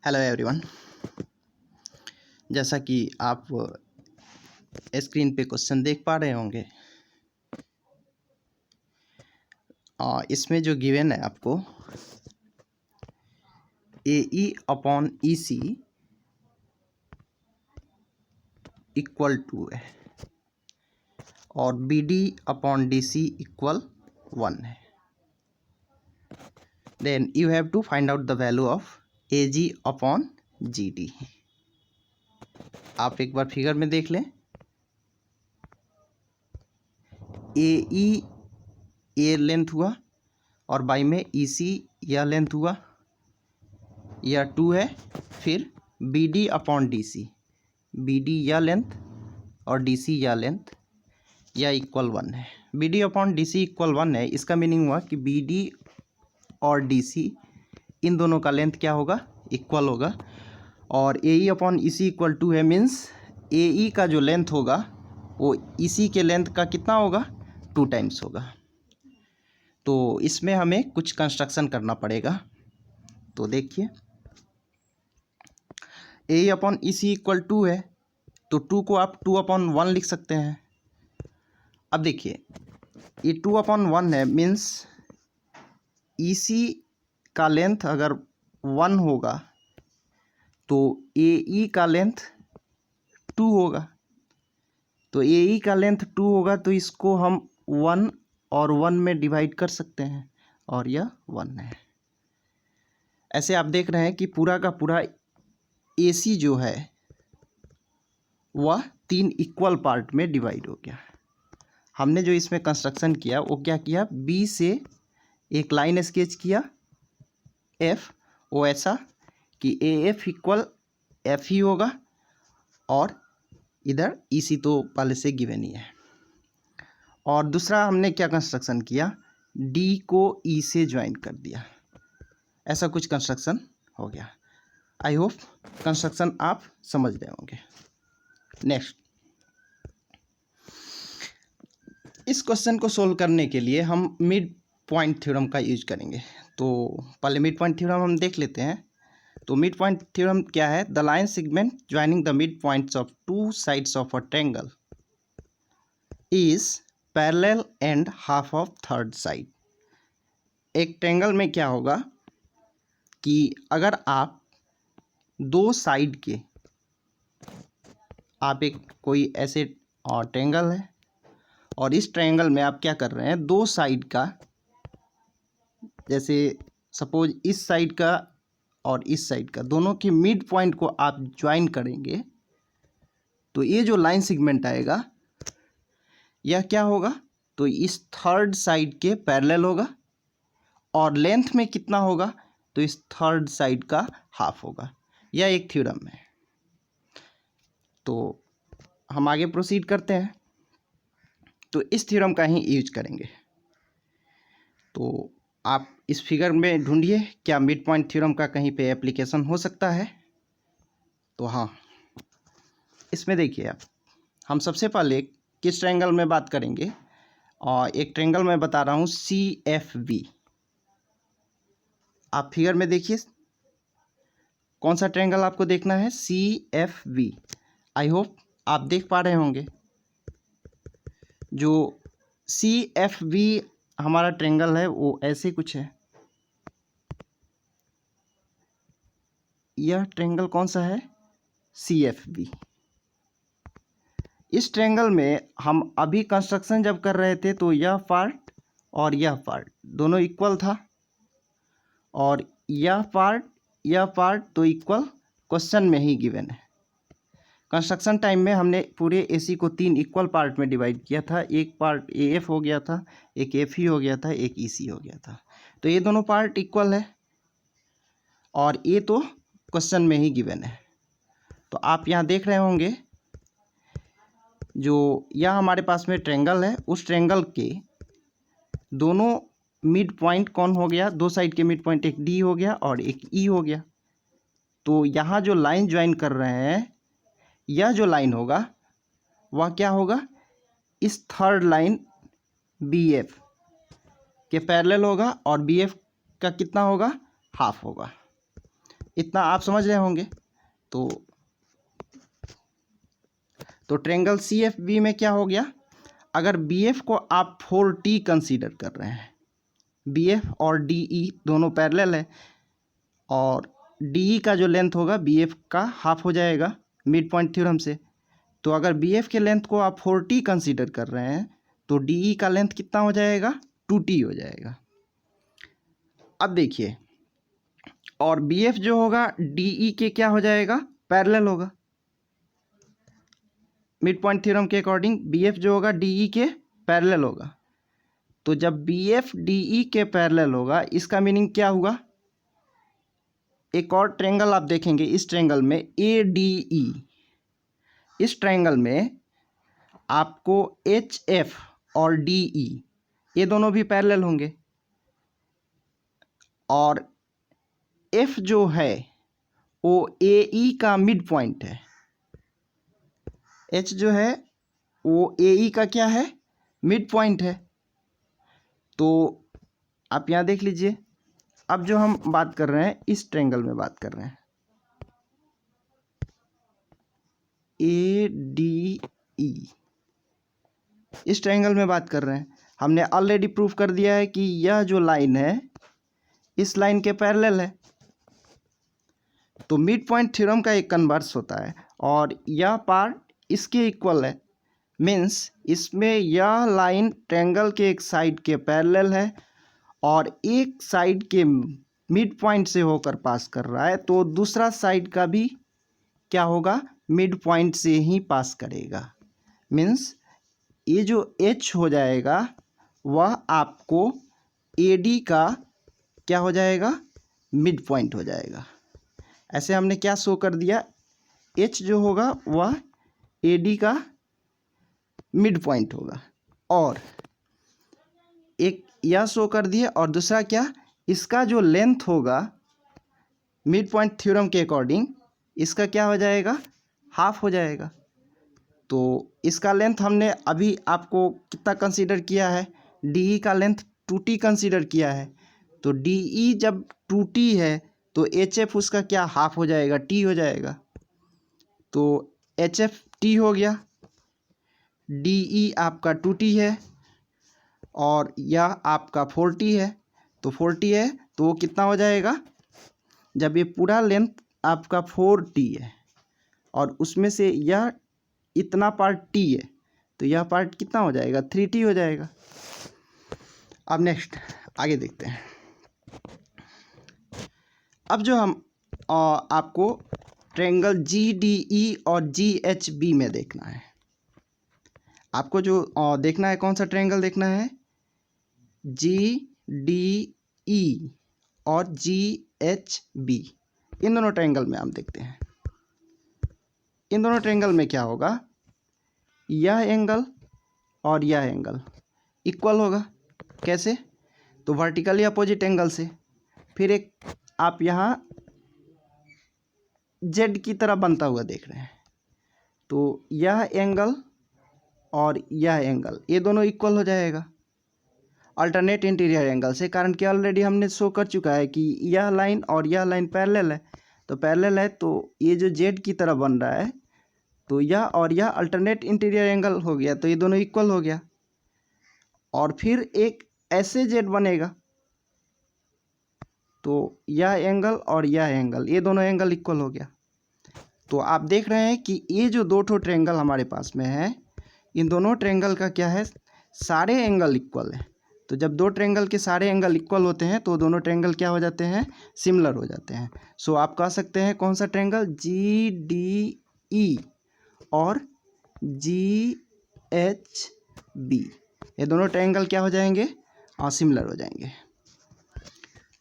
Hello everyone. जैसा कि आप स्क्रीन पे क्वेश्चन देख पा रहे होंगे, इसमें जो गिवन है आपको AE upon EC equal to है और BD अपॉन DC इक्वल 1 है। Then you have to find out the value of AG upon GD। आप एक बार फिगर में देख लें, AE ए लेंथ हुआ और बाई में EC यह लेंथ हुआ, यह 2 है। फिर BD अपॉन DC, BD यह लेंथ और DC यह लेंथ, यह इक्वल 1 है। BD अपॉन DC इक्वल 1 है, इसका मीनिंग हुआ कि BD और DC इन दोनों का लेंथ क्या होगा, इक्वल होगा। और AE अपॉन EC इक्वल 2 है, मीन्स AE का जो लेंथ होगा वो EC के लेंथ का कितना होगा, 2 टाइम्स होगा। तो इसमें हमें कुछ कंस्ट्रक्शन करना पड़ेगा। तो देखिए, AE अपॉन EC इक्वल 2 है, तो 2 को आप 2 अपॉन 1 लिख सकते हैं। अब देखिए, ये 2 अपॉन 1 है, मीन्स EC का लेंथ अगर 1 होगा तो AE का लेंथ 2 होगा। तो AE का लेंथ 2 होगा तो इसको हम 1 और 1 में डिवाइड कर सकते हैं और यह 1 है। ऐसे आप देख रहे हैं कि पूरा का पूरा AC जो है वह 3 इक्वल पार्ट में डिवाइड हो गया। हमने जो इसमें कंस्ट्रक्शन किया वो क्या किया, B से एक लाइन स्केच किया F, वो ऐसा कि AF इक्वल F ही होगा और इधर EC तो पहले से गिवन ही है। और दूसरा हमने क्या कंस्ट्रक्शन किया, D को E से ज्वाइन कर दिया। ऐसा कुछ कंस्ट्रक्शन हो गया। आई होप कंस्ट्रक्शन आप समझ रहे होंगे। नेक्स्ट, इस क्वेश्चन को सोल्व करने के लिए हम मिड पॉइंट थ्योरम का यूज करेंगे। तो पहले मिड पॉइंट थ्योरम हम देख लेते हैं। तो मिड पॉइंट थ्योरम क्या है, the line segment joining the mid points of two sides of a triangle is parallel and half of third side. एक ट्रायंगल में क्या होगा कि अगर आप दो साइड के, आप एक कोई ऐसे ट्रायंगल है और इस ट्रायंगल में आप क्या कर रहे हैं, दो साइड का, जैसे सपोज इस साइड का और इस साइड का, दोनों के मिड पॉइंट को आप ज्वाइन करेंगे तो ये जो लाइन सेगमेंट आएगा यह क्या होगा, तो इस थर्ड साइड के पैरेलल होगा और लेंथ में कितना होगा, तो इस थर्ड साइड का हाफ होगा। यह एक थ्योरम है। तो हम आगे प्रोसीड करते हैं। तो इस थ्योरम का ही यूज करेंगे। तो आप इस फिगर में ढूंढिए, क्या मिड पॉइंट थ्योरम का कहीं पे एप्लीकेशन हो सकता है। तो हाँ, इसमें देखिए आप, हम सबसे पहले किस ट्रायंगल में बात करेंगे, और एक ट्रायंगल मैं बता रहा हूँ CFV। आप फिगर में देखिए, कौन सा ट्रायंगल आपको देखना है, CFV। आई होप आप देख पा रहे होंगे। जो CFV हमारा ट्रायंगल है वो ऐसे कुछ है। यह ट्रायंगल कौन सा है, CFV। इस ट्रायंगल में हम अभी कंस्ट्रक्शन जब कर रहे थे तो यह पार्ट और यह पार्ट दोनों इक्वल था, और यह पार्ट तो इक्वल क्वेश्चन में ही गिवन है। कंस्ट्रक्शन टाइम में हमने पूरे AC को 3 इक्वल पार्ट में डिवाइड किया था। एक पार्ट AF हो गया था, एक FE हो गया था, एक EC हो गया था। तो ये दोनों पार्ट इक्वल है और ये तो क्वेश्चन में ही गिवन है। तो आप यहाँ देख रहे होंगे, जो यह हमारे पास में ट्रायंगल है, उस ट्रायंगल के दोनों मिड पॉइंट कौन हो गया, दो साइड के मिड पॉइंट, एक D हो गया और एक E हो गया। तो यहाँ जो लाइन ज्वाइन कर रहे हैं, यह जो लाइन होगा वह क्या होगा, इस थर्ड लाइन BF के पैरेलल होगा और BF का कितना होगा, हाफ होगा। इतना आप समझ रहे होंगे। तो ट्रायंगल सी एफ बी में क्या हो गया, अगर बी एफ को आप 4T कंसीडर कर रहे हैं, बी एफ और डी ई दोनों पैरेलल है, और डी ई का जो लेंथ होगा बी एफ का हाफ हो जाएगा मिड पॉइंट थ्योरम से। तो अगर बी एफ के लेंथ को आप 4T कंसीडर कर रहे हैं तो डी ई का लेंथ कितना हो जाएगा, 2T हो जाएगा। अब देखिए, और बी एफ जो होगा डी ई के क्या हो जाएगा, पैरेलल होगा। मिड पॉइंट थ्योरम के अकॉर्डिंग बी एफ जो होगा डी ई के पैरेलल होगा। तो जब बी एफ डी ई के पैरेलल होगा, इसका मीनिंग क्या हुआ, एक और ट्रायंगल आप देखेंगे, इस ट्रायंगल में ए डी ई, इस ट्रायंगल में आपको एच एफ और डी ई ये दोनों भी पैरेलल होंगे, और एफ जो है वो ए ई का मिड पॉइंट है, एच जो है वो ए ई का क्या है, मिड पॉइंट है। तो आप यहाँ देख लीजिए, अब जो हम बात कर रहे हैं इस ट्रायंगल में बात कर रहे हैं, ए डी ई, इस ट्रायंगल में बात कर रहे हैं। हमने ऑलरेडी प्रूफ कर दिया है कि यह जो लाइन है इस लाइन के पैरेलल है। तो मिड पॉइंट थ्योरम का एक कन्वर्स होता है, और यह पार्ट इसके इक्वल है, मीन्स इसमें यह लाइन ट्रायंगल के एक साइड के पैरेलल है और एक साइड के मिड पॉइंट से होकर पास कर रहा है, तो दूसरा साइड का भी क्या होगा, मिड पॉइंट से ही पास करेगा। मीन्स ये जो एच हो जाएगा वह आपको ए डी का क्या हो जाएगा, मिड पॉइंट हो जाएगा। ऐसे हमने क्या शो कर दिया, एच जो होगा वह ए डी का मिड पॉइंट होगा, और एक यह शो कर दिया, और दूसरा क्या, इसका जो लेंथ होगा मिड पॉइंट थ्योरम के अकॉर्डिंग इसका क्या हो जाएगा, हाफ हो जाएगा। तो इसका लेंथ हमने अभी आपको कितना कंसीडर किया है, डी ई का लेंथ 2T कंसीडर किया है। तो डी ई जब 2T है तो एच एफ उसका क्या, हाफ हो जाएगा, टी हो जाएगा। तो एच एफ टी हो गया, डी ई आपका 2T है, और यह आपका 4T है। तो 4T है तो वो कितना हो जाएगा, जब ये पूरा लेंथ आपका 4T है और उसमें से यह इतना पार्ट T है, तो यह पार्ट कितना हो जाएगा, 3T हो जाएगा। अब नेक्स्ट आगे देखते हैं। अब जो हम आपको ट्रायंगल जी डी ई और जी एच बी में देखना है, आपको जो देखना है, कौन सा ट्रायंगल देखना है, जी डी ई और जी एच बी, इन दोनों ट्रायंगल में हम देखते हैं। इन दोनों ट्रायंगल में क्या होगा, यह एंगल और यह एंगल इक्वल होगा। कैसे, तो वर्टिकली अपोजिट एंगल से। फिर एक आप यहाँ जेड की तरह बनता हुआ देख रहे हैं, तो यह एंगल और यह एंगल ये दोनों इक्वल हो जाएगा अल्टरनेट इंटीरियर एंगल से, कारण कि ऑलरेडी हमने शो कर चुका है कि यह लाइन और यह लाइन पैरेलल है। तो पैरेलल है तो ये जो जेड की तरह बन रहा है, तो यह और यह अल्टरनेट इंटीरियर एंगल हो गया, तो ये दोनों इक्वल हो गया। और फिर एक ऐसे जेड बनेगा, तो यह एंगल और यह एंगल ये दोनों एंगल इक्वल हो गया। तो आप देख रहे हैं कि ये जो दो ठो ट्रायंगल हमारे पास में है, इन दोनों ट्रायंगल का क्या है, सारे एंगल इक्वल है। तो जब दो ट्रायंगल के सारे एंगल इक्वल होते हैं तो दोनों ट्रायंगल क्या हो जाते हैं, सिमिलर हो जाते हैं। सो आप कह सकते हैं कौन सा ट्रायंगल, जी डी ई और जी एच बी, ये दोनों ट्रायंगल क्या हो जाएंगे, सिमिलर हो जाएंगे।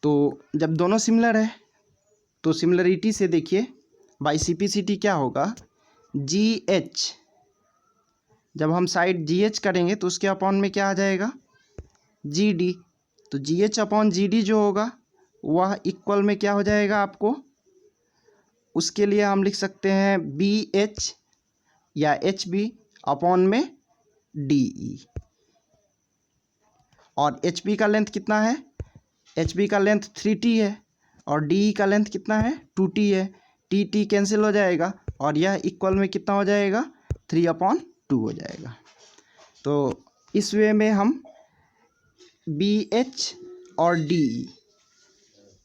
तो जब दोनों सिमिलर है तो सिमिलरिटी से देखिए, बाई सिम्प्लिसिटी क्या होगा, जी एच, जब हम साइड जी एच करेंगे तो उसके अपॉन में क्या आ जाएगा, जी डी। तो जी एच अपॉन जी डी जो होगा वह इक्वल में क्या हो जाएगा आपको, उसके लिए हम लिख सकते हैं बी एच या एच बी अपॉन में डी ई। और एच बी का लेंथ कितना है, एच बी का लेंथ 3T है और डी का लेंथ कितना है 2t है, टी टी कैंसिल हो जाएगा और यह इक्वल में कितना हो जाएगा 3/2 हो जाएगा। तो इस वे में हम BH और DE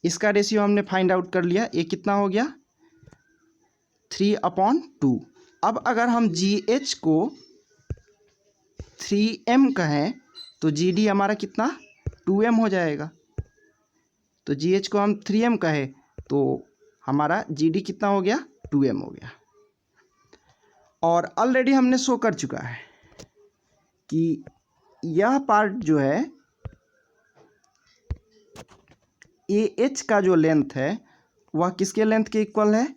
इसका रेशियो हमने फाइंड आउट कर लिया। ये कितना हो गया 3/2। अब अगर हम GH को 3m कहें तो GD हमारा कितना 2m हो जाएगा। तो GH को हम 3m कहें तो हमारा GD कितना हो गया 2m हो गया। और ऑलरेडी हमने शो कर चुका है कि यह पार्ट जो है AH का जो लेंथ है वह किसके लेंथ के इक्वल है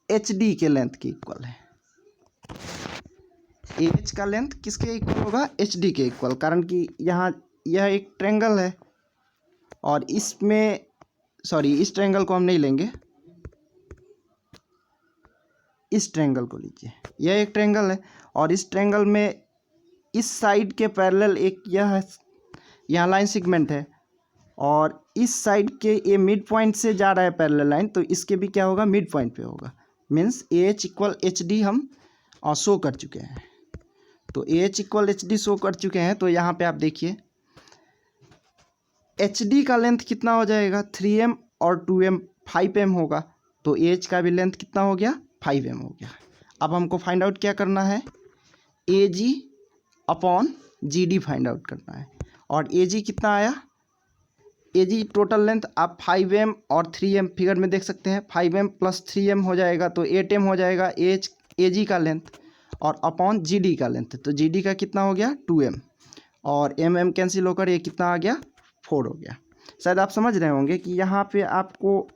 HD के लेंथ के इक्वल है। AH का लेंथ किसके इक्वल होगा HD के इक्वल, कारण कि यहाँ यह एक ट्रायंगल है और इसमें इस ट्रायंगल को हम नहीं लेंगे, इस ट्रायंगल को लीजिए। यह एक ट्रायंगल है और इस ट्रायंगल में इस साइड के पैरेलल एक यहाँ लाइन सेगमेंट है और इस साइड के ये मिड पॉइंट से जा रहा है पैरेलल लाइन, तो इसके भी क्या होगा मिड पॉइंट पे होगा। मीन्स AH इक्वल HD हम शो कर चुके हैं। तो AH इक्वल HD शो कर चुके हैं। तो यहाँ पे आप देखिए HD का लेंथ कितना हो जाएगा 3m और 2m 5m होगा। तो AH का भी लेंथ कितना हो गया 5m हो गया। अब हमको फाइंड आउट क्या करना है AG/GD फाइंड आउट करना है। और AG कितना आया AG टोटल लेंथ आप 5m और 3m फिगर में देख सकते हैं। 5m + 3m हो जाएगा तो 8m हो जाएगा AG का लेंथ और अपॉन GD का लेंथ। तो GD का कितना हो गया 2m और mm कैंसिल होकर ये कितना आ गया 4 हो गया। शायद आप समझ रहे होंगे कि यहाँ पे आपको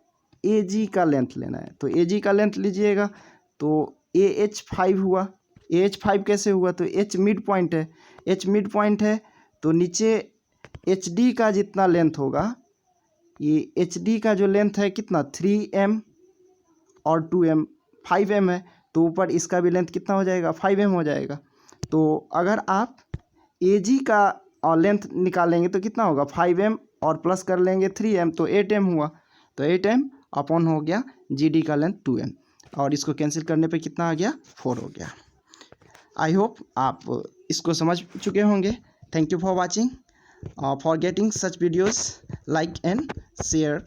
AG का लेंथ लेना है। तो AG का लेंथ लीजिएगा तो AH 5 हुआ। AH 5 कैसे हुआ तो H मिड पॉइंट है, H मिड पॉइंट है तो नीचे HD का जितना लेंथ होगा, ये HD का जो लेंथ है कितना 3m और 2m 5m है, तो ऊपर इसका भी लेंथ कितना हो जाएगा 5m हो जाएगा। तो अगर आप AG का लेंथ निकालेंगे तो कितना होगा 5m और प्लस कर लेंगे 3m तो 8m हुआ। तो 8m अपॉन हो गया GD का लेंथ 2m और इसको कैंसिल करने पे कितना आ गया 4 हो गया। आई होप आप इसको समझ चुके होंगे। Thank you for watching. For getting such videos, like and share